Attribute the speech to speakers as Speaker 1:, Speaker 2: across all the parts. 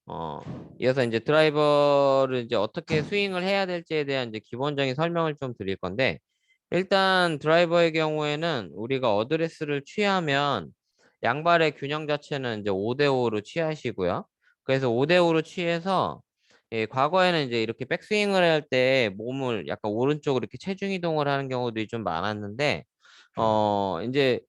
Speaker 1: 어, 이어서 이제 드라이버를 이제 어떻게 스윙을 해야 될지에 대한 이제 기본적인 설명을 좀 드릴 건데, 일단 드라이버의 경우에는 우리가 어드레스를 취하면 양발의 균형 자체는 이제 5대5로 취하시고요. 그래서 5대5로 취해서 예, 과거에는 이제 이렇게 백스윙을 할 때 몸을 약간 오른쪽으로 이렇게 체중 이동을 하는 경우들이 좀 많았는데, 이제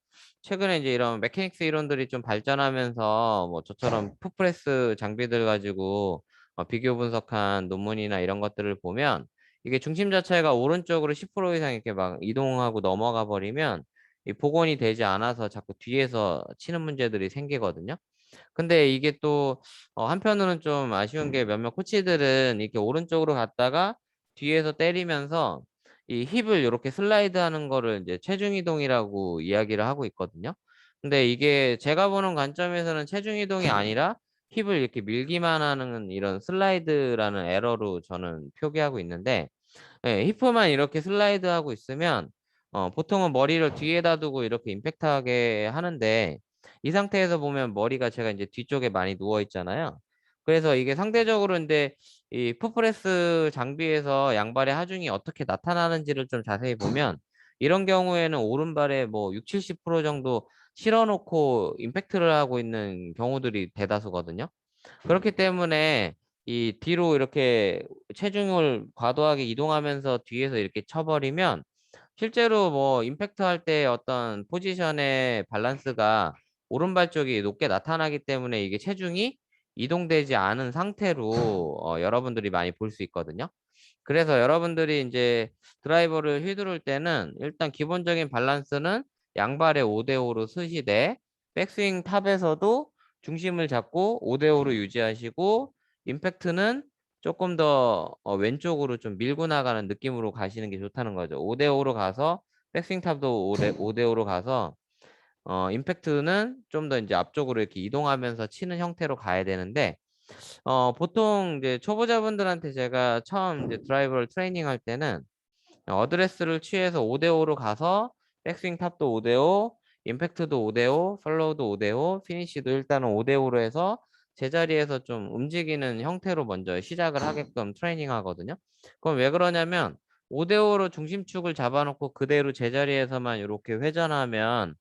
Speaker 1: 최근에 이제 이런 메케닉스 이론들이 좀 발전하면서 뭐 저처럼 풋프레스 장비들 가지고 비교 분석한 논문이나 이런 것들을 보면 이게 중심 자체가 오른쪽으로 10% 이상 이렇게 막 이동하고 넘어가 버리면 이 복원이 되지 않아서 자꾸 뒤에서 치는 문제들이 생기거든요. 근데 이게 또 한편으로는 좀 아쉬운 게 몇몇 코치들은 이렇게 오른쪽으로 갔다가 뒤에서 때리면서 이 힙을 이렇게 슬라이드 하는 거를 이제 체중 이동이라고 이야기를 하고 있거든요. 근데 이게 제가 보는 관점에서는 체중 이동이 아니라 힙을 이렇게 밀기만 하는 이런 슬라이드라는 에러로 저는 표기하고 있는데, 예, 히프만 이렇게 슬라이드 하고 있으면 보통은 머리를 뒤에다 두고 이렇게 임팩트하게 하는데, 이 상태에서 보면 머리가 제가 이제 뒤쪽에 많이 누워 있잖아요. 그래서 이게 상대적으로 근데 이 풋프레스 장비에서 양발의 하중이 어떻게 나타나는지를 좀 자세히 보면 이런 경우에는 오른발에 뭐 6, 70% 정도 실어 놓고 임팩트를 하고 있는 경우들이 대다수거든요. 그렇기 때문에 이 뒤로 이렇게 체중을 과도하게 이동하면서 뒤에서 이렇게 쳐버리면 실제로 뭐 임팩트 할 때 어떤 포지션의 밸런스가 오른발 쪽이 높게 나타나기 때문에 이게 체중이 이동되지 않은 상태로 여러분들이 많이 볼 수 있거든요. 그래서 여러분들이 이제 드라이버를 휘두를 때는 일단 기본적인 밸런스는 양발의 5대5로 쓰시되 백스윙 탑에서도 중심을 잡고 5대5로 유지하시고 임팩트는 조금 더 왼쪽으로 좀 밀고 나가는 느낌으로 가시는 게 좋다는 거죠. 5대5로 가서 백스윙 탑도 5대5로 가서 임팩트는 좀 더 이제 앞쪽으로 이렇게 이동하면서 치는 형태로 가야 되는데 보통 이제 초보자분들한테 제가 처음 이제 드라이버를 트레이닝 할 때는 어드레스를 취해서 5대5로 가서 백스윙 탑도 5대5, 임팩트도 5대5, 팔로우도 5대5, 피니시도 일단은 5대5로 해서 제자리에서 좀 움직이는 형태로 먼저 시작을 하게끔 트레이닝 하거든요. 그럼 왜 그러냐면 5대5로 중심축을 잡아놓고 그대로 제자리에서만 이렇게 회전하면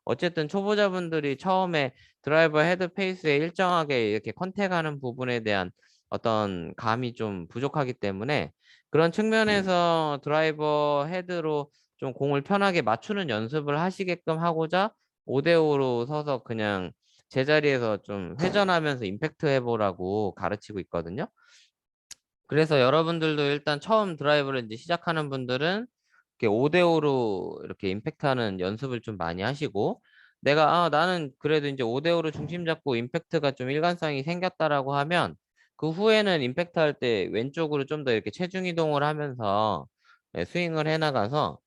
Speaker 1: 어쨌든 초보자분들이 처음에 드라이버 헤드 페이스에 일정하게 이렇게 컨택하는 부분에 대한 어떤 감이 좀 부족하기 때문에 그런 측면에서 드라이버 헤드로 좀 공을 편하게 맞추는 연습을 하시게끔 하고자 5대5로 서서 그냥 제자리에서 좀 회전하면서 임팩트 해보라고 가르치고 있거든요. 그래서 여러분들도 일단 처음 드라이브를 이제 시작하는 분들은 이렇게 5대5로 이렇게 임팩트하는 연습을 좀 많이 하시고 내가 나는 그래도 이제 5대5로 중심 잡고 임팩트가 좀 일관성이 생겼다라고 하면 그 후에는 임팩트 할 때 왼쪽으로 좀 더 이렇게 체중 이동을 하면서 스윙을 해 나가서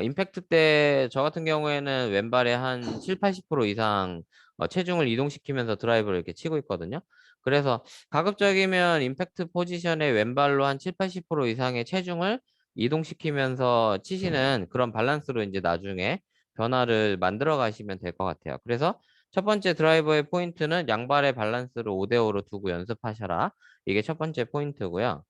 Speaker 1: 임팩트 때 저 같은 경우에는 왼발에 한 7, 80% 이상 체중을 이동시키면서 드라이브를 이렇게 치고 있거든요. 그래서 가급적이면 임팩트 포지션에 왼발로 한 7, 80% 이상의 체중을 이동시키면서 치시는 그런 밸런스로 이제 나중에 변화를 만들어 가시면 될 것 같아요. 그래서 첫 번째 드라이버의 포인트는 양발의 밸런스를 5대5로 두고 연습하셔라. 이게 첫 번째 포인트고요.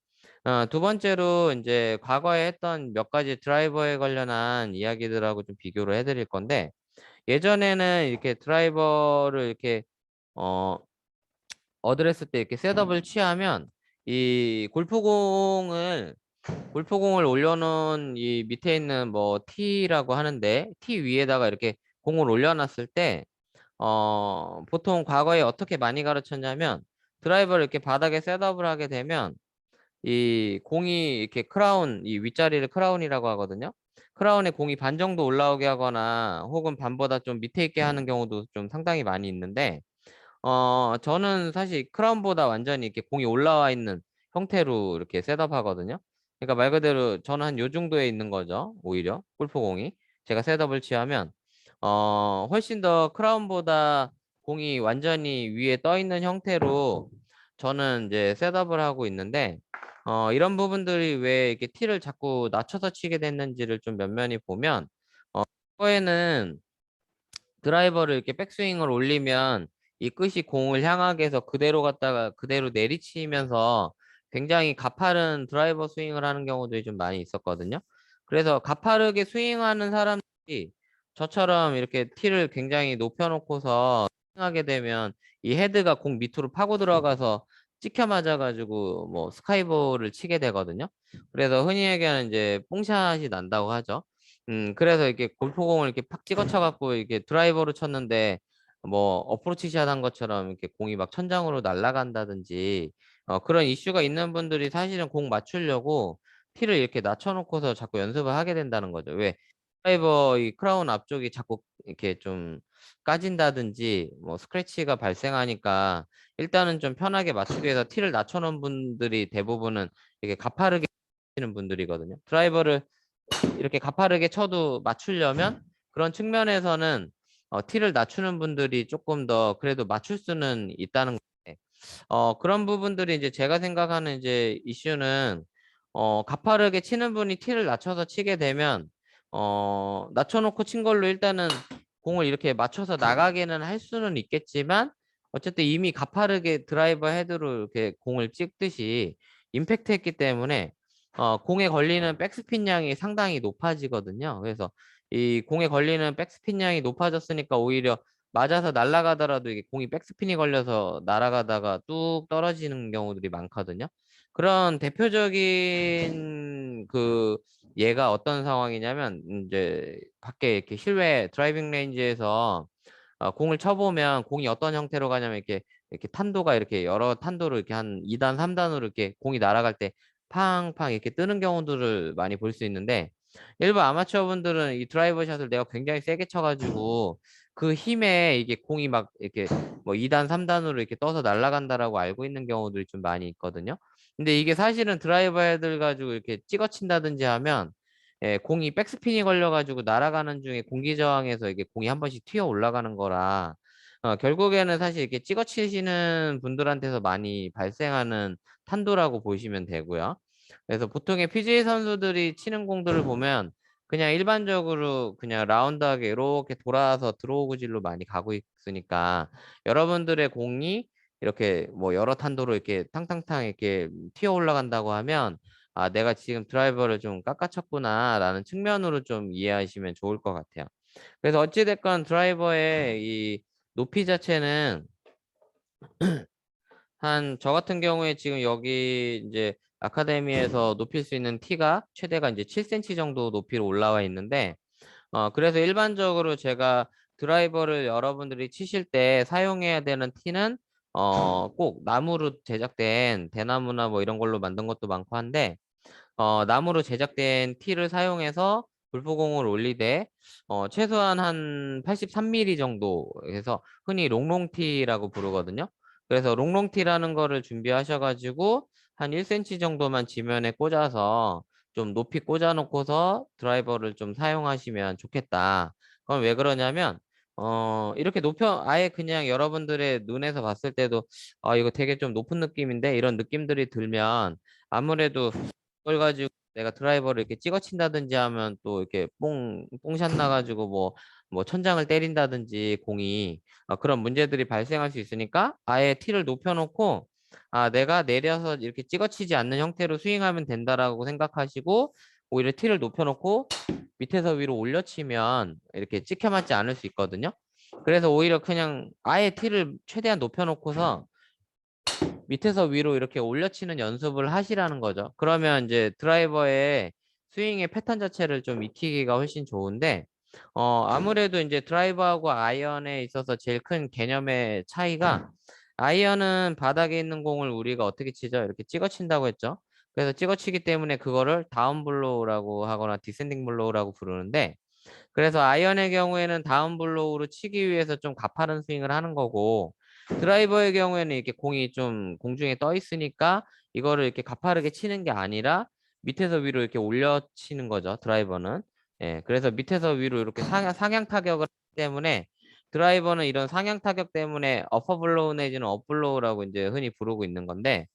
Speaker 1: 두 번째로 이제 과거에 했던 몇 가지 드라이버에 관련한 이야기들하고 좀 비교를 해드릴 건데 예전에는 이렇게 드라이버를 이렇게 어, 어드레스 때 이렇게 셋업을 취하면 이 골프공을 올려놓은 이 밑에 있는 뭐 티라고 하는데 티 위에다가 이렇게 공을 올려놨을 때 보통 과거에 어떻게 많이 가르쳤냐면 드라이버를 이렇게 바닥에 셋업을 하게 되면 이 공이 이렇게 크라운 이 윗자리를 크라운이라고 하거든요. 크라운에 공이 반 정도 올라오게 하거나 혹은 반보다 좀 밑에 있게 하는 경우도 좀 상당히 많이 있는데 저는 사실 크라운보다 완전히 이렇게 공이 올라와 있는 형태로 이렇게 셋업하거든요. 그러니까 말 그대로 저는 한 요 정도에 있는 거죠. 오히려 골프공이 제가 셋업을 취하면 훨씬 더 크라운보다 공이 완전히 위에 떠 있는 형태로 저는 이제 셋업을 하고 있는데 이런 부분들이 왜 이렇게 티를 자꾸 낮춰서 치게 됐는지를 좀 면면히 보면 거에는 드라이버를 이렇게 백스윙을 올리면 이 끝이 공을 향하게 해서 그대로 갔다가 그대로 내리치면서 굉장히 가파른 드라이버 스윙을 하는 경우들이 좀 많이 있었거든요. 그래서 가파르게 스윙하는 사람들이 저처럼 이렇게 티를 굉장히 높여놓고서 스윙하게 되면 이 헤드가 공 밑으로 파고 들어가서 찍혀 맞아가지고 뭐 스카이볼을 치게 되거든요. 그래서 흔히 얘기하는 이제 뽕샷이 난다고 하죠. 그래서 이렇게 골프공을 이렇게 팍 찍어쳐갖고 이렇게 드라이버로 쳤는데 뭐 어프로치 샷 한 것처럼 이렇게 공이 막 천장으로 날아간다든지 그런 이슈가 있는 분들이 사실은 공 맞추려고 티를 이렇게 낮춰놓고서 자꾸 연습을 하게 된다는 거죠. 왜 드라이버 이 크라운 앞쪽이 자꾸 이렇게 좀 까진다든지 뭐 스크래치가 발생하니까 일단은 좀 편하게 맞추기 위해서 티를 낮춰놓은 분들이 대부분은 이렇게 가파르게 치는 분들이거든요. 드라이버를 이렇게 가파르게 쳐도 맞추려면 그런 측면에서는 티를 낮추는 분들이 조금 더 그래도 맞출 수는 있다는 건데 그런 부분들이 이제 제가 생각하는 이제 이슈는 가파르게 치는 분이 티를 낮춰서 치게 되면 낮춰놓고 친 걸로 일단은 공을 이렇게 맞춰서 나가게는 할 수는 있겠지만 어쨌든 이미 가파르게 드라이버 헤드로 이렇게 공을 찍듯이 임팩트 했기 때문에 공에 걸리는 백스핀 양이 상당히 높아지거든요. 그래서 이 공에 걸리는 백스핀 양이 높아졌으니까 오히려 맞아서 날아가더라도 이게 공이 백스핀이 걸려서 날아가다가 뚝 떨어지는 경우들이 많거든요. 그런 대표적인 그 얘가 어떤 상황이냐면 이제 밖에 이렇게 실외 드라이빙 레인지에서 공을 쳐보면 공이 어떤 형태로 가냐면 이렇게 탄도가 이렇게 여러 탄도로 이렇게 한 2단, 3단으로 이렇게 공이 날아갈 때 팡팡 이렇게 뜨는 경우들을 많이 볼 수 있는데 일부 아마추어 분들은 이 드라이버 샷을 내가 굉장히 세게 쳐가지고 그 힘에 이게 공이 막 이렇게 뭐 2단, 3단으로 이렇게 떠서 날아간다라고 알고 있는 경우들이 좀 많이 있거든요. 근데 이게 사실은 드라이버 헤드를 가지고 이렇게 찍어친다든지 하면 공이 백스핀이 걸려가지고 날아가는 중에 공기 저항에서 이게 공이 한 번씩 튀어 올라가는 거라 결국에는 사실 이렇게 찍어치시는 분들한테서 많이 발생하는 탄도라고 보시면 되고요. 그래서 보통의 PGA 선수들이 치는 공들을 보면 그냥 일반적으로 그냥 라운드하게 이렇게 돌아서 드로우그질로 많이 가고 있으니까 여러분들의 공이 이렇게 뭐 여러 탄도로 이렇게 탕탕탕 이렇게 튀어 올라간다고 하면 내가 지금 드라이버를 좀 깎아쳤구나라는 측면으로 좀 이해하시면 좋을 것 같아요. 그래서 어찌됐건 드라이버의 이 높이 자체는 한 저 같은 경우에 지금 여기 이제 아카데미에서 높일 수 있는 티가 최대가 이제 7cm 정도 높이로 올라와 있는데 그래서 일반적으로 제가 드라이버를 여러분들이 치실 때 사용해야 되는 티는 꼭 나무로 제작된 대나무나 뭐 이런 걸로 만든 것도 많고 한데 나무로 제작된 티를 사용해서 골프공을 올리되 최소한 한 83mm 정도 해서 흔히 롱롱티라고 부르거든요. 그래서 롱롱티라는 거를 준비하셔가지고 한 1cm 정도만 지면에 꽂아서 좀 높이 꽂아 놓고서 드라이버를 좀 사용하시면 좋겠다. 그럼 왜 그러냐면 이렇게 높여 아예 그냥 여러분들의 눈에서 봤을 때도 이거 되게 좀 높은 느낌인데 이런 느낌들이 들면 아무래도 그걸 가지고 내가 드라이버를 이렇게 찍어친다든지 하면 또 이렇게 뽕샷 나가지고 뭐 천장을 때린다든지 공이 그런 문제들이 발생할 수 있으니까 아예 티를 높여놓고 내가 내려서 이렇게 찍어치지 않는 형태로 스윙하면 된다라고 생각하시고 오히려 티를 높여놓고 밑에서 위로 올려치면 이렇게 찍혀 맞지 않을 수 있거든요. 그래서 오히려 그냥 아예 티를 최대한 높여놓고서 밑에서 위로 이렇게 올려치는 연습을 하시라는 거죠. 그러면 이제 드라이버의 스윙의 패턴 자체를 좀 익히기가 훨씬 좋은데, 아무래도 이제 드라이버하고 아이언에 있어서 제일 큰 개념의 차이가 아이언은 바닥에 있는 공을 우리가 어떻게 치죠? 이렇게 찍어 친다고 했죠. 그래서 찍어 치기 때문에 그거를 다운 블로우라고 하거나 디센딩 블로우라고 부르는데, 그래서 아이언의 경우에는 다운 블로우로 치기 위해서 좀 가파른 스윙을 하는 거고 드라이버의 경우에는 이렇게 공이 좀 공중에 떠 있으니까 이거를 이렇게 가파르게 치는 게 아니라 밑에서 위로 이렇게 올려 치는 거죠. 드라이버는. 그래서 밑에서 위로 이렇게 상향 타격을 하기 때문에 드라이버는 이런 상향 타격 때문에 어퍼 블로우 내지는 업 블로우라고 이제 흔히 부르고 있는 건데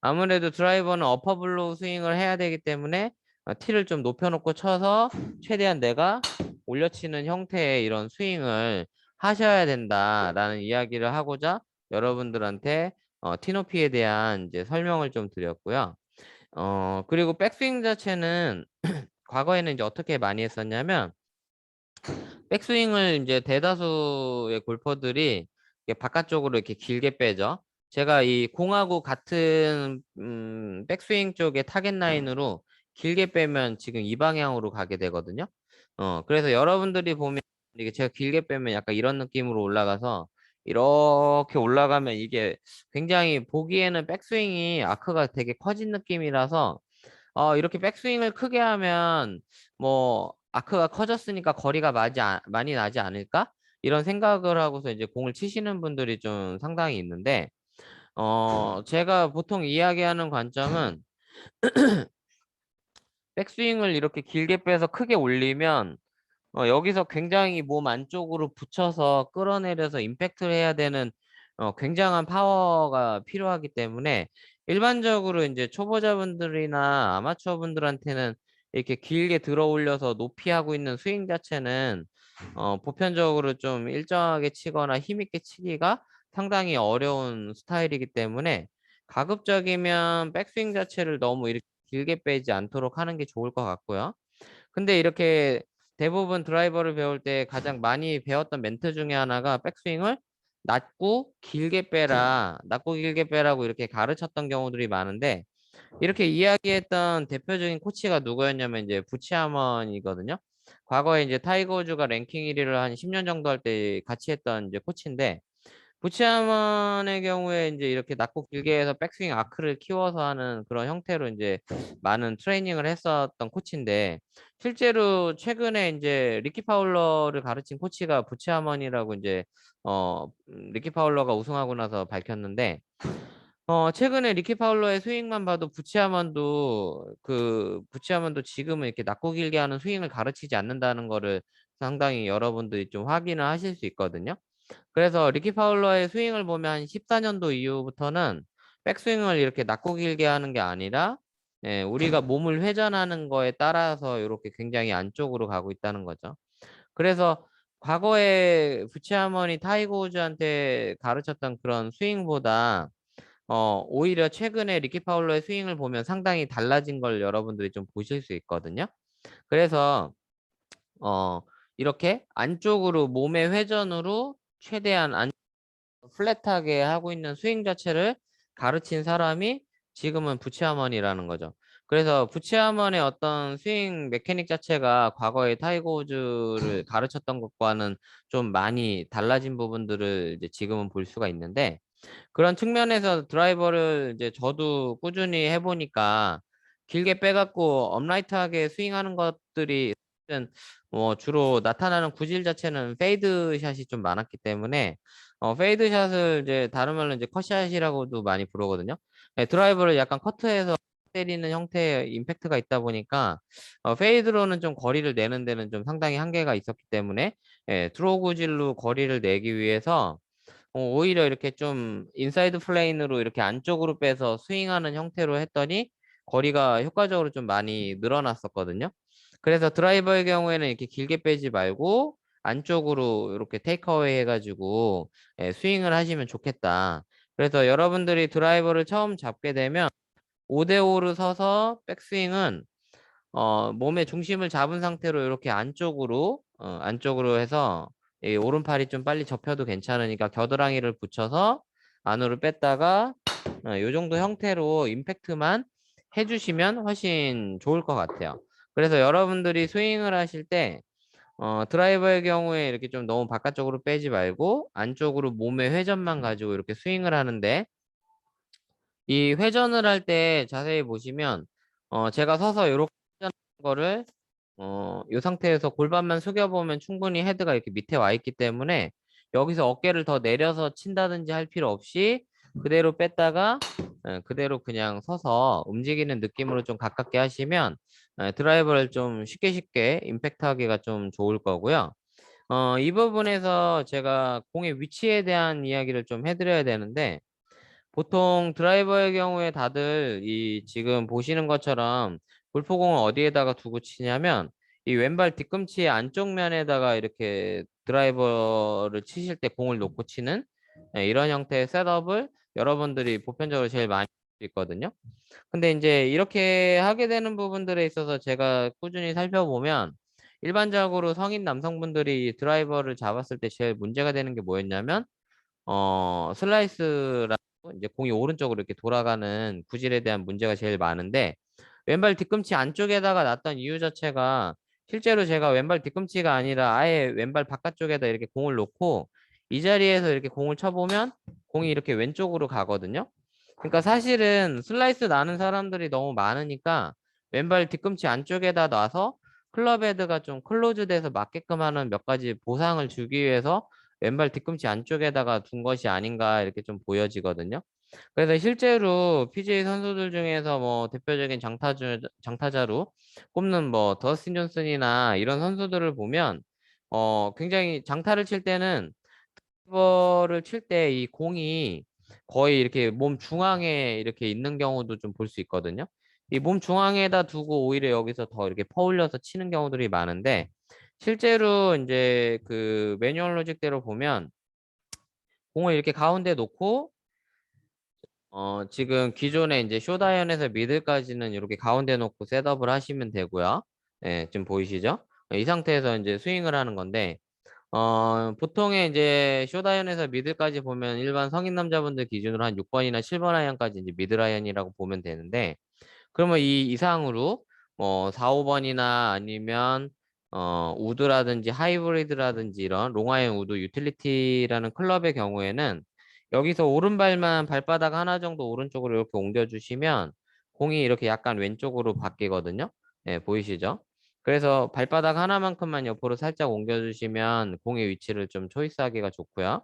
Speaker 1: 아무래도 드라이버는 어퍼 블로우 스윙을 해야 되기 때문에 티를 좀 높여놓고 쳐서 최대한 내가 올려치는 형태의 이런 스윙을 하셔야 된다라는 이야기를 하고자 여러분들한테 티노피에 대한 이제 설명을 좀 드렸고요. 그리고 백스윙 자체는 과거에는 이제 어떻게 많이 했었냐면 백스윙을 이제 대다수의 골퍼들이 이게 바깥쪽으로 이렇게 길게 빼죠. 제가 이 공하고 같은 백스윙 쪽의 타겟 라인으로 길게 빼면 지금 이 방향으로 가게 되거든요. 그래서 여러분들이 보면 이게 제가 길게 빼면 약간 이런 느낌으로 올라가서 이렇게 올라가면 이게 굉장히 보기에는 백스윙이 아크가 되게 커진 느낌이라서 이렇게 백스윙을 크게 하면 뭐 아크가 커졌으니까 거리가 많이 나지 않을까? 이런 생각을 하고서 이제 공을 치시는 분들이 좀 상당히 있는데 제가 보통 이야기하는 관점은 백스윙을 이렇게 길게 빼서 크게 올리면 여기서 굉장히 몸 안쪽으로 붙여서 끌어내려서 임팩트를 해야 되는 굉장한 파워가 필요하기 때문에 일반적으로 이제 초보자분들이나 아마추어 분들한테는 이렇게 길게 들어 올려서 높이 하고 있는 스윙 자체는 보편적으로 좀 일정하게 치거나 힘있게 치기가 상당히 어려운 스타일이기 때문에 가급적이면 백스윙 자체를 너무 이렇게 길게 빼지 않도록 하는 게 좋을 것 같고요. 근데 이렇게 대부분 드라이버를 배울 때 가장 많이 배웠던 멘트 중에 하나가 백스윙을 낮고 길게 빼라고 이렇게 가르쳤던 경우들이 많은데 이렇게 이야기했던 대표적인 코치가 누구였냐면 이제 부치아먼이거든요. 과거에 이제 타이거 우즈가 랭킹 1위를 한 10년 정도 할 때 같이 했던 이제 코치인데 부치아먼의 경우에 이제 이렇게 낮고 길게 해서 백스윙 아크를 키워서 하는 그런 형태로 이제 많은 트레이닝을 했었던 코치인데 실제로 최근에 이제 리키 파울러를 가르친 코치가 부치아먼이라고 이제 리키 파울러가 우승하고 나서 밝혔는데 최근에 리키 파울러의 스윙만 봐도 부치아먼도 지금은 이렇게 낮고 길게 하는 스윙을 가르치지 않는다는 거를 상당히 여러분들이 좀 확인을 하실 수 있거든요. 그래서 리키 파울러의 스윙을 보면 한 14년도 이후부터는 백스윙을 이렇게 낮고 길게 하는 게 아니라 우리가 몸을 회전하는 거에 따라서 이렇게 굉장히 안쪽으로 가고 있다는 거죠. 그래서 과거에 부치아먼이 타이거 우즈한테 가르쳤던 그런 스윙보다 오히려 최근에 리키 파울러의 스윙을 보면 상당히 달라진 걸 여러분들이 좀 보실 수 있거든요. 그래서 어, 이렇게 안쪽으로 몸의 회전으로 최대한 플랫하게 하고 있는 스윙 자체를 가르친 사람이 지금은 부치아먼이라는 거죠. 그래서 부치아먼의 어떤 스윙 메케닉 자체가 과거의 타이거 우즈를 가르쳤던 것과는 좀 많이 달라진 부분들을 이제 지금은 볼 수가 있는데 그런 측면에서 드라이버를 이제 저도 꾸준히 해보니까 길게 빼갖고 업라이트하게 스윙하는 것들이 사실은 주로 나타나는 구질 자체는 페이드 샷이 좀 많았기 때문에 페이드 샷을 이제 다른 말로 이제 컷샷이라고도 많이 부르거든요. 드라이버를 약간 커트해서 때리는 형태의 임팩트가 있다 보니까 페이드로는 좀 거리를 내는 데는 좀 상당히 한계가 있었기 때문에 트로우 구질로 거리를 내기 위해서 오히려 이렇게 좀 인사이드 플레인으로 이렇게 안쪽으로 빼서 스윙하는 형태로 했더니 거리가 효과적으로 좀 많이 늘어났었거든요. 그래서 드라이버의 경우에는 이렇게 길게 빼지 말고 안쪽으로 이렇게 테이크어웨이 해가지고 스윙을 하시면 좋겠다. 그래서 여러분들이 드라이버를 처음 잡게 되면 5대5로 서서 백스윙은 몸의 중심을 잡은 상태로 이렇게 안쪽으로 해서 이 오른팔이 좀 빨리 접혀도 괜찮으니까 겨드랑이를 붙여서 안으로 뺐다가 이 정도 형태로 임팩트만 해주시면 훨씬 좋을 것 같아요. 그래서 여러분들이 스윙을 하실 때 드라이버의 경우에 이렇게 좀 너무 바깥쪽으로 빼지 말고 안쪽으로 몸의 회전만 가지고 이렇게 스윙을 하는데 이 회전을 할 때 자세히 보시면 제가 서서 이렇게 회전하는 거를 이 상태에서 골반만 숙여보면 충분히 헤드가 이렇게 밑에 와 있기 때문에 여기서 어깨를 더 내려서 친다든지 할 필요 없이 그대로 뺐다가 그대로 그냥 서서 움직이는 느낌으로 좀 가깝게 하시면 드라이버를 좀 쉽게 임팩트 하기가 좀 좋을 거고요. 이 부분에서 제가 공의 위치에 대한 이야기를 좀 해드려야 되는데 보통 드라이버의 경우에 다들 이 지금 보시는 것처럼 골프공을 어디에다가 두고 치냐면 이 왼발 뒤꿈치 안쪽 면에다가 이렇게 드라이버를 치실 때 공을 놓고 치는 이런 형태의 셋업을 여러분들이 보편적으로 제일 많이 있거든요. 근데 이제 이렇게 하게 되는 부분들에 있어서 제가 꾸준히 살펴보면 일반적으로 성인 남성분들이 드라이버를 잡았을 때 제일 문제가 되는 게 뭐였냐면 슬라이스라고 이제 공이 오른쪽으로 이렇게 돌아가는 구질에 대한 문제가 제일 많은데 왼발 뒤꿈치 안쪽에다가 놨던 이유 자체가 실제로 제가 왼발 뒤꿈치가 아니라 아예 왼발 바깥쪽에다 이렇게 공을 놓고 이 자리에서 이렇게 공을 쳐보면 공이 이렇게 왼쪽으로 가거든요. 그러니까 사실은 슬라이스 나는 사람들이 너무 많으니까 왼발 뒤꿈치 안쪽에다 놔서 클럽 헤드가 좀 클로즈 돼서 맞게끔 하는 몇 가지 보상을 주기 위해서 왼발 뒤꿈치 안쪽에다가 둔 것이 아닌가 이렇게 좀 보여지거든요. 그래서 실제로 PGA 선수들 중에서 뭐 대표적인 장타자로 꼽는 뭐 더스틴 존슨이나 이런 선수들을 보면 굉장히 장타를 칠 때는 드라이버를 칠 때 이 공이 거의 이렇게 몸 중앙에 이렇게 있는 경우도 좀 볼 수 있거든요. 이 몸 중앙에다 두고 오히려 여기서 더 이렇게 퍼올려서 치는 경우들이 많은데 실제로 이제 그 매뉴얼 로직대로 보면 공을 이렇게 가운데 놓고 지금 기존에 이제 쇼다이언에서 미들까지는 이렇게 가운데 놓고 셋업을 하시면 되고요. 예, 지금 보이시죠? 이 상태에서 이제 스윙을 하는 건데 보통의 이제 쇼다이언에서 미들까지 보면 일반 성인 남자분들 기준으로 한 6번이나 7번 아이언까지 이제 미들 아이언이라고 보면 되는데 그러면 이 이상으로 뭐 4, 5번이나 아니면 우드라든지 하이브리드라든지 이런 롱아이언 우드 유틸리티라는 클럽의 경우에는 여기서 오른발만 발바닥 하나 정도 오른쪽으로 이렇게 옮겨주시면 공이 이렇게 약간 왼쪽으로 바뀌거든요. 네, 보이시죠? 그래서 발바닥 하나만큼만 옆으로 살짝 옮겨주시면 공의 위치를 좀 초이스하기가 좋고요.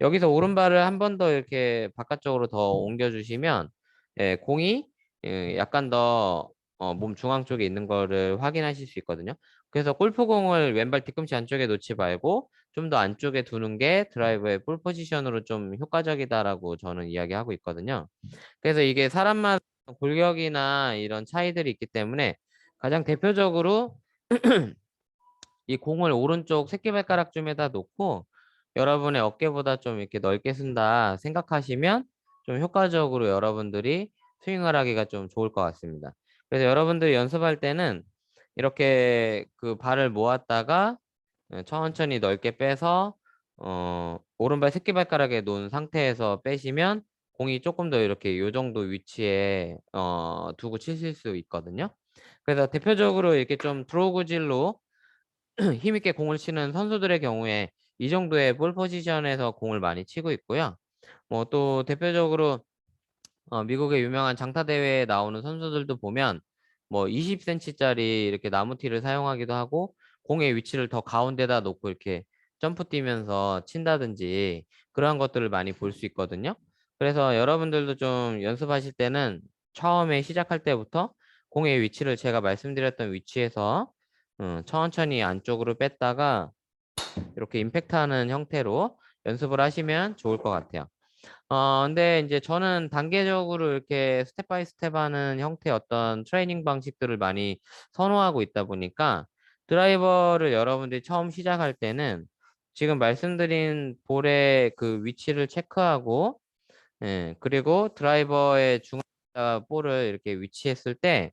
Speaker 1: 여기서 오른발을 한 번 더 이렇게 바깥쪽으로 더 옮겨주시면 공이 약간 더 몸 중앙 쪽에 있는 거를 확인하실 수 있거든요. 그래서 골프공을 왼발 뒤꿈치 안쪽에 놓지 말고 좀 더 안쪽에 두는 게 드라이버의 볼 포지션으로 좀 효과적이다라고 저는 이야기하고 있거든요. 그래서 이게 사람마다 골격이나 이런 차이들이 있기 때문에 가장 대표적으로 이 공을 오른쪽 새끼발가락쯤에다 놓고 여러분의 어깨보다 좀 이렇게 넓게 쓴다 생각하시면 좀 효과적으로 여러분들이 스윙을 하기가 좀 좋을 것 같습니다. 그래서 여러분들이 연습할 때는 이렇게 그 발을 모았다가 천천히 넓게 빼서 오른발 새끼발가락에 놓은 상태에서 빼시면 공이 조금 더 이렇게 요 정도 위치에 두고 치실 수 있거든요. 그래서 대표적으로 이렇게 좀 드로우 구질로 힘있게 공을 치는 선수들의 경우에 이 정도의 볼 포지션에서 공을 많이 치고 있고요. 뭐 또 대표적으로 미국의 유명한 장타 대회에 나오는 선수들도 보면 뭐 20cm짜리 이렇게 나무티를 사용하기도 하고 공의 위치를 더 가운데다 놓고 이렇게 점프 뛰면서 친다든지 그러한 것들을 많이 볼 수 있거든요. 그래서 여러분들도 좀 연습하실 때는 처음에 시작할 때부터 공의 위치를 제가 말씀드렸던 위치에서 천천히 안쪽으로 뺐다가 이렇게 임팩트하는 형태로 연습을 하시면 좋을 것 같아요. 근데 이제 저는 단계적으로 이렇게 스텝 바이 스텝 하는 형태의 어떤 트레이닝 방식들을 많이 선호하고 있다 보니까 드라이버를 여러분들이 처음 시작할 때는 지금 말씀드린 볼의 그 위치를 체크하고, 예, 그리고 드라이버의 중앙에다 볼을 이렇게 위치했을 때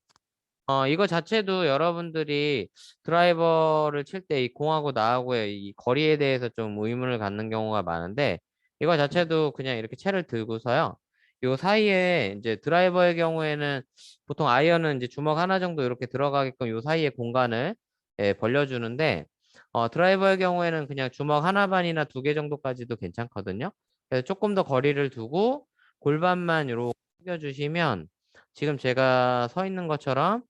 Speaker 1: 이거 자체도 여러분들이 드라이버를 칠 때 이 공하고 나하고의 이 거리에 대해서 좀 의문을 갖는 경우가 많은데 이거 자체도 그냥 이렇게 채를 들고서요. 요 사이에 이제 드라이버의 경우에는 보통 아이언은 이제 주먹 하나 정도 이렇게 들어가게끔 요 사이에 공간을 벌려주는데 드라이버의 경우에는 그냥 주먹 하나 반이나 두 개 정도까지도 괜찮거든요. 그래서 조금 더 거리를 두고 골반만 이렇게 숙여주시면 지금 제가 서 있는 것처럼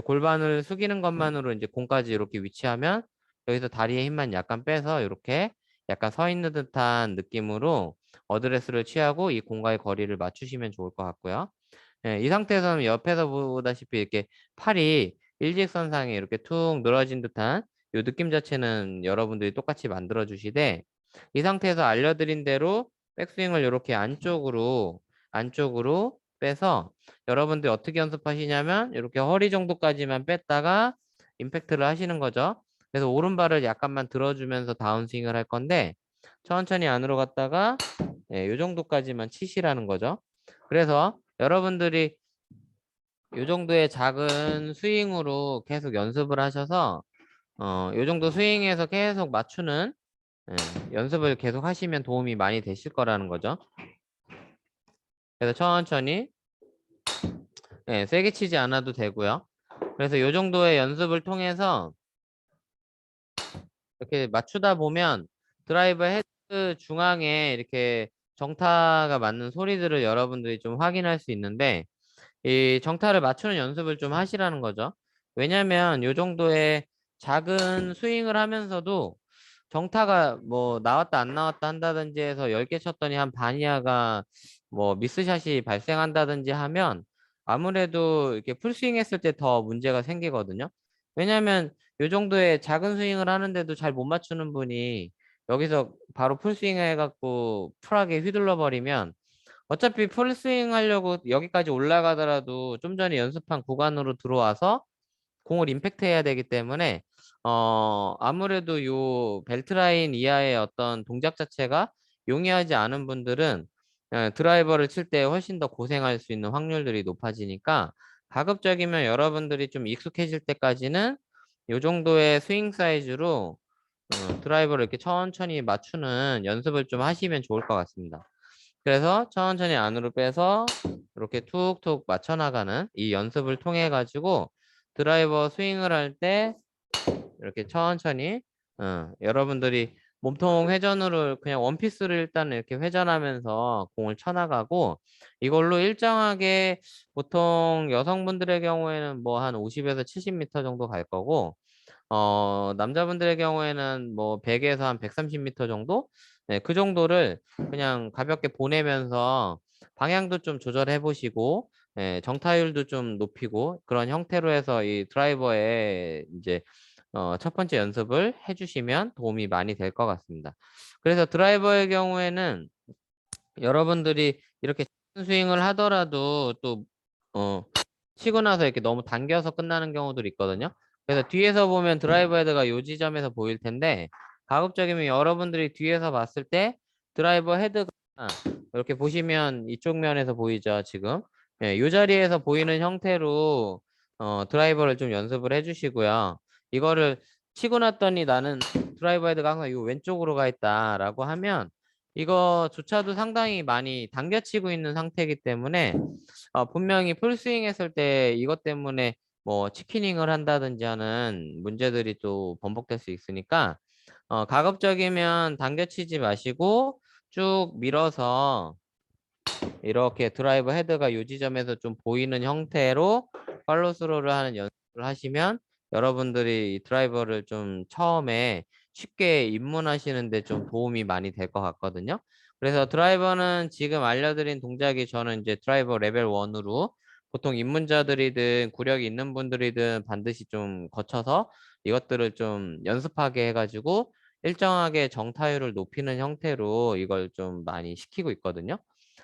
Speaker 1: 골반을 숙이는 것만으로 이제 공까지 이렇게 위치하면 여기서 다리의 힘만 약간 빼서 이렇게 약간 서 있는 듯한 느낌으로 어드레스를 취하고 이 공과의 거리를 맞추시면 좋을 것 같고요. 예, 이 상태에서는 옆에서 보다시피 이렇게 팔이 일직선상에 이렇게 툭 늘어진 듯한 이 느낌 자체는 여러분들이 똑같이 만들어 주시되 이 상태에서 알려드린 대로 백스윙을 이렇게 안쪽으로 빼서 여러분들이 어떻게 연습하시냐면 이렇게 허리 정도까지만 뺐다가 임팩트를 하시는 거죠. 그래서 오른발을 약간만 들어주면서 다운스윙을 할 건데 천천히 안으로 갔다가 요 정도까지만 치시라는 거죠. 그래서 여러분들이 요 정도의 작은 스윙으로 계속 연습을 하셔서 요 정도 스윙에서 계속 맞추는 연습을 계속 하시면 도움이 많이 되실 거라는 거죠. 그래서 천천히 세게 치지 않아도 되고요. 그래서 요 정도의 연습을 통해서 이렇게 맞추다 보면 드라이버 헤드 중앙에 이렇게 정타가 맞는 소리들을 여러분들이 좀 확인할 수 있는데 이 정타를 맞추는 연습을 좀 하시라는 거죠. 왜냐면 요 정도의 작은 스윙을 하면서도 정타가 뭐 나왔다 안 나왔다 한다든지 해서 10개 쳤더니 한 반이야가 뭐 미스샷이 발생한다든지 하면 아무래도 이렇게 풀스윙 했을 때 더 문제가 생기거든요. 왜냐면 요 정도의 작은 스윙을 하는데도 잘 못 맞추는 분이 여기서 바로 풀스윙 해갖고 풀하게 휘둘러 버리면 어차피 풀스윙 하려고 여기까지 올라가더라도 좀 전에 연습한 구간으로 들어와서 공을 임팩트 해야 되기 때문에 아무래도 요 벨트 라인 이하의 어떤 동작 자체가 용이하지 않은 분들은 드라이버를 칠 때 훨씬 더 고생할 수 있는 확률들이 높아지니까 가급적이면 여러분들이 좀 익숙해질 때까지는 요 정도의 스윙 사이즈로 드라이버를 이렇게 천천히 맞추는 연습을 좀 하시면 좋을 것 같습니다. 그래서 천천히 안으로 빼서 이렇게 툭툭 맞춰 나가는 이 연습을 통해 가지고 드라이버 스윙을 할 때 이렇게 천천히 여러분들이 몸통 회전으로 그냥 원피스를 일단 이렇게 회전하면서 공을 쳐나가고 이걸로 일정하게 보통 여성분들의 경우에는 뭐 한 50에서 70m 정도 갈 거고 남자분들의 경우에는 뭐 100에서 한 130m 정도? 네, 그 정도를 그냥 가볍게 보내면서 방향도 좀 조절해 보시고, 정타율도 좀 높이고, 그런 형태로 해서 이 드라이버에 이제, 첫 번째 연습을 해주시면 도움이 많이 될 것 같습니다. 그래서 드라이버의 경우에는 여러분들이 이렇게 스윙을 하더라도 또, 치고 나서 이렇게 너무 당겨서 끝나는 경우들이 있거든요. 그래서 뒤에서 보면 드라이버 헤드가 요 지점에서 보일 텐데 가급적이면 여러분들이 뒤에서 봤을 때 드라이버 헤드가 이렇게 보시면 이쪽 면에서 보이죠, 지금. 이 자리에서 보이는 형태로 드라이버를 좀 연습을 해주시고요. 이거를 치고 났더니 나는 드라이버 헤드가 항상 이 왼쪽으로 가 있다라고 하면 이거조차도 상당히 많이 당겨치고 있는 상태이기 때문에 분명히 풀스윙 했을 때 이것 때문에 뭐 치키닝을 한다든지 하는 문제들이 또 번복될 수 있으니까 가급적이면 당겨치지 마시고 쭉 밀어서 이렇게 드라이버 헤드가 요 지점에서 좀 보이는 형태로 팔로스로를 하는 연습을 하시면 여러분들이 이 드라이버를 좀 처음에 쉽게 입문하시는데 좀 도움이 많이 될 것 같거든요. 그래서 드라이버는 지금 알려드린 동작이 저는 이제 드라이버 레벨 1으로 보통 입문자들이든 구력이 있는 분들이든 반드시 좀 거쳐서 이것들을 좀 연습하게 해가지고 일정하게 정타율을 높이는 형태로 이걸 좀 많이 시키고 있거든요.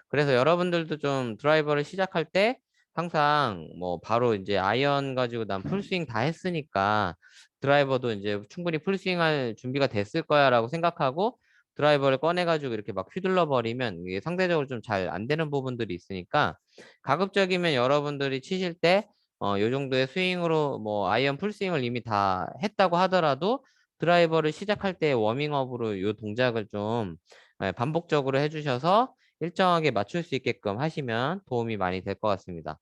Speaker 1: 그래서 여러분들도 좀 드라이버를 시작할 때 항상 뭐 바로 이제 아이언 가지고 난 풀스윙 다 했으니까 드라이버도 이제 충분히 풀스윙 할 준비가 됐을 거야라고 생각하고 드라이버를 꺼내 가지고 이렇게 막 휘둘러 버리면 이게 상대적으로 좀 잘 안 되는 부분들이 있으니까 가급적이면 여러분들이 치실 때 요 정도의 스윙으로 뭐 아이언 풀스윙을 이미 다 했다고 하더라도 드라이버를 시작할 때 워밍업으로 요 동작을 좀 반복적으로 해주셔서 일정하게 맞출 수 있게끔 하시면 도움이 많이 될 것 같습니다.